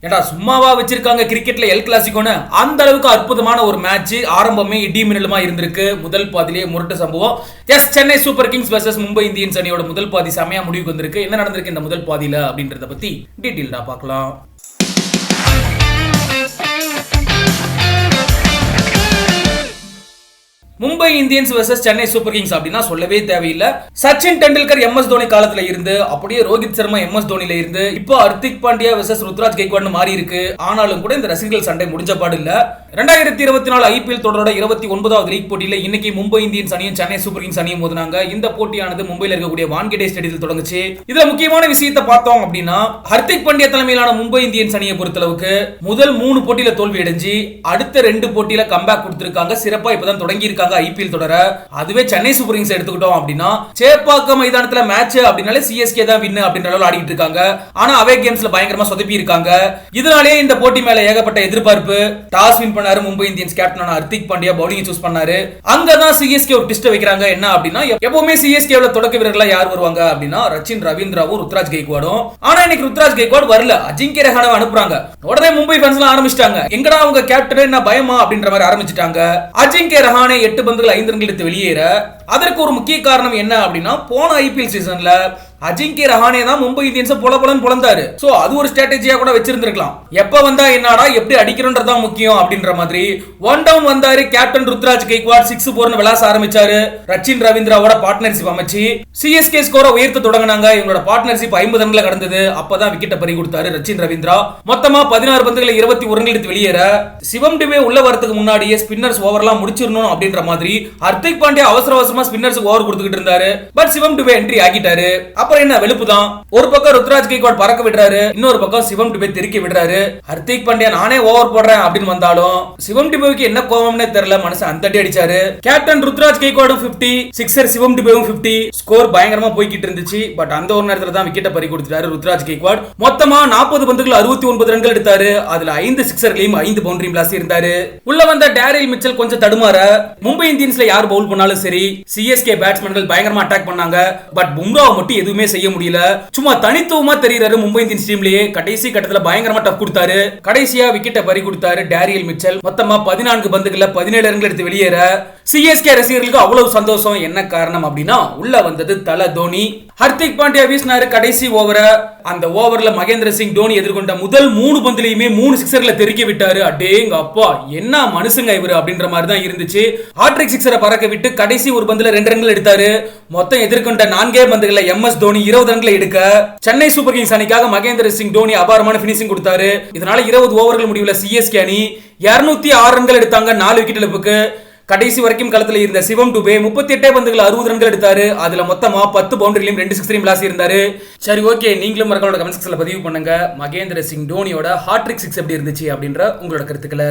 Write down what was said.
ஏடா சும்மாவா வச்சிருக்காங்க கிரிக்கெட்ல எல் கிளாசிக்கோன்னு அந்த அளவுக்கு அற்புதமான ஒரு மேட்ச் ஆரம்பமே இடி மின்னலுமா இருந்திருக்கு. முதல் பாதிலேயே முரட்டு சம்பவம். Yes Chennai Super Kings versus Mumbai Indians அணியோட முதல் பாதி செமையா முடிவுக்கு வந்திருக்கு. என்ன நடந்திருக்கு இந்த முதல் பாதியில அப்படின்றத பத்தி டீடைல்டா பார்க்கலாம். Mumbai Indians versus Chennai Super Kings அப்படின்னா சொல்லவே தேவையில்லை. சச்சின் டெண்டுல்கர் எம்எஸ் தோனி காலத்துல இருந்து அப்படியே ரோஹித் சர்மா எம்எஸ் தோனில இருந்து இப்போ ஹர்திக் பாண்டியா வர்சஸ் ருத்ராஜ் கெய்க்வாட் மாறி இருக்கு. ஆனாலும் கூட இந்த ரசிகர்கள் சண்டை முடிஞ்ச பாடு இல்ல. 2024 ஐபிஎல் தொடரோட 29வது லீக் போட்டியில இன்னைக்கு மும்பை இந்தியன்ஸ் அணியும் சென்னை சூப்பர் கிங்ஸ் அணியும் மோதினாங்க. இந்த போட்டியானது மும்பையில் இருக்கக்கூடிய வான்கடே ஸ்டேடியத்தில் தொடங்குச்சு. இதுல முக்கியமான விஷயத்தை பார்த்தோம் அப்படின்னா ஹர்திக் பாண்டியா தலைமையிலான மும்பை இந்தியன்ஸ் அணியை பொறுத்தளவுக்கு முதல் 3 போட்டியில தோல்வி அடைஞ்சு அடுத்த 2 போட்டியில கம்பேக் கொடுத்திருக்காங்க. சிறப்பா இப்பதான் தொடங்கி இருக்காங்க ஐபிஎல் தொடர. அதுவே சென்னை சூப்பர் கிங்ஸ் எடுத்துக்கிட்டோம் அப்படின்னா சேப்பாக்கம் மைதானத்துல மேட்ச் அப்படினாலே சிஎஸ்கே தான் வின் அப்படின்ற அளவுல ஆடிட்டு இருக்காங்க. ஆனா அவே கேம்ஸ்ல பயங்கரமா சொதப்பி இருக்காங்க. இதனாலே இந்த போட்டி மேல ஏகப்பட்ட எதிர்பார்ப்பு. டாஸ் வின் பண்ணாரு மும்பை இந்தியன்ஸ் கேப்டனான ஹர்திக் பாண்டியா பவுலிங் சூஸ் பண்ணாரு. அங்கதான் சிஎஸ்கே ஒரு ட்விஸ்ட் வைக்கிறாங்க. என்ன அப்படின்னா எப்பவுமே சிஎஸ்கேல தொடக்க வீரர்களா யார் வருவாங்க அப்படின்னா ரச்சின் ரவீந்திராவும் ருத்ராஜ் கெய்க்வாடும். ஆனா இன்னைக்கு ருத்ராஜ் கெய்க்வாட் வரல. அஜிங்கே ரஹானே அனுப்புறாங்க. உடனே மும்பை ஃபேன்ஸ் எல்லாம் ஆரம்பிச்சிட்டாங்க. எங்கடா அவங்க கேப்டன் என்ன பயமா அப்படின்ற மாதிரி ஆரம்பிச்சிட்டாங்க. அஜிங்கே ரஹானே 8 பந்துகள் 5 ரன்கள் எடுத்து வெளியேற அதற்கு ஒரு முக்கிய காரணம் என்ன அப்படின்னா போன ஐபிஎல் சீசன்ல அஜிங்கே ரஹானே தான் மும்பை இந்தியன்ஸ் பொலபொலன்னு பொளந்தாரு. சோ அது ஒரு ஸ்ட்ராட்டஜியா கூட வச்சிருந்திருக்கலாம். எப்ப வந்தா என்னடா எப்படி அடிக்கிறோம்ன்றதா முக்கியம் அப்படின்ற மாதிரி ஒன் டவுன் வந்தாரு. கேப்டன் ருத்ராஜ் கெய்க்வாட் 6 போர்னு விளாச ஆரம்பிச்சாரு. ரச்சின் ரவீந்திராவோட பார்ட்னர்ஷிப் அமைச்சு சிஎஸ்கே ஸ்கோரை உயர்த்த தொடங்கினாங்க. இவங்களோட பார்ட்னர்ஷிப் 50 ரன்ல கடந்தது. அப்பதான் விக்கெட்டை பறி கொடுத்தாரு ரச்சின் ரவீந்திரா. மொத்தமா 16 பந்துகளை 21 ரன்கள் எடுத்து வெளியேற சிவம் டிவே உள்ள வரதுக்கு முன்னாடியே ஸ்பின்னர்ஸ் ஓவர்லாம் முடிச்சிடணும் அப்படின்ற மாதிரி ஹர்திக் பாண்டியா அவசர அவசரமா ஸ்பின்னர்ஸ்க்கு ஓவர் கொடுத்துக்கிட்டு இருந்தாரு. பட் சிவம் டிவே என்ட்ரி ஆகிட்டாரு. அப்புறம் என்ன வெளுப்பு தான். ஒரு பக்கம் ருத்ராஜ் கெய்க்வாட் பறக்க விடுறாரு, இன்னொரு பக்கம் சிவம் டிபே தெறிக்க விடுறாரு. ஹர்திக் பாண்டியா நானே ஓவர் போடுறேன் அப்படின்னு வந்தாலும் சிவம் டிபேவுக்கு என்ன கோவம்னே தெரியல. மனுஷன் அந்த அடி அடிச்சாரு. கேப்டன் ருத்ராஜ் கெய்க்வாடும் 50, சிக்ஸர் சிவம் டிபேவும் 50. ஸ்கோர் பயங்கரமா போய்கிட்டு இருந்துச்சு. பட் அந்த ஒரு நேரத்துல தான் விக்கெட்டை பறி கொடுத்துட்டாரு ருத்ராஜ் கெய்க்வாட். மொத்தமா 40 பந்துகள் 69 ரன்கள் எடுத்தாரு. அதுல 5 சிக்ஸர்களையும் 5 பவுண்டரியும் விளாசி இருந்தாரு. உள்ள வந்த டேரில் மிச்சல் கொஞ்சம் தடுமாற மும்பை இந்தியன்ஸ்ல யார் பவுல் பண்ணாலும் சரி சிஎஸ்கே பேட்ஸ்மேன்கள் பயங்கரமா அட்டாக் பண்ணாங்க. பட் பும்ராவை மட்டும் எதுவுமே செய்ய முடியல. சும்மா தனித்துவமா தெரியுறாரு மும்பை இந்தியன்ஸ் டீம்லயே. கடைசி கட்டத்துல பயங்கரமா டஃப் கொடுத்தாரு. கடைசியா விக்கெட்டை பறி கொடுத்தாரு டேரியல் மிச்சல். மொத்தமா 14 பந்துகள்ல 17 ரன்கள் எடுத்து வெளியேற சிஎஸ்கே ரசிகர்களுக்கு அவ்வளவு சந்தோஷம். என்ன காரணம் அப்படின்னா உள்ள வந்தது தல தோனி. ஹர்திக் பாண்டியா வீசினாரு கடைசி ஓவர. அந்த ஓவர்ல மகேந்திர சிங் தோனி எதிர்கொண்ட முதல் 3 பந்துலயுமே 3 சிக்ஸர்களை தெறிக்க விட்டாரு. அடேங்க அப்பா என்ன மனுஷங்க இவரு அப்படின்ற மாதிரி தான் இருந்துச்சு. ஹாட்ரிக் சிக்ஸரை பறக்க விட்டு கடைசி ஒரு பந்துல 2 ரன்கள் எடுத்தாரு. மொத்தம் எதிர்கொண்ட 4 பந்துகள்ல எம்எஸ் தோனி 20 ரன்களை எடுக்க சென்னை சூப்பர் கிங்ஸ் அணிக்காக மகேந்திர சிங் தோனி அபாரமான பினிஷிங் கொடுத்தாரு. இதனால 20 ஓவர்கள் முடிவுல சிஎஸ்கே அணி 206 ரன்கள் எடுத்தாங்க 4 விக்கெட் இழப்புக்கு. கடைசி வரைக்கும் களத்துல இருந்த சிவம் டுபே 38 பந்துகள் 60 ரன்கள் எடுத்தாரு. அதுல மொத்தமா 10 பவுண்டரிலையும் 2 சிக்ஸரையும் விளாசி இருந்தாரு. சரி ஓகே, நீங்களும் மறக்காம கமெண்ட் செக்ஷன்ல பதிவு பண்ணுங்க. மகேந்திர சிங் தோனியோட ஹாட்ரிக் சிக்ஸ் எப்படி இருந்துச்சு அப்படின்ற உங்களோட கருத்துக்களை.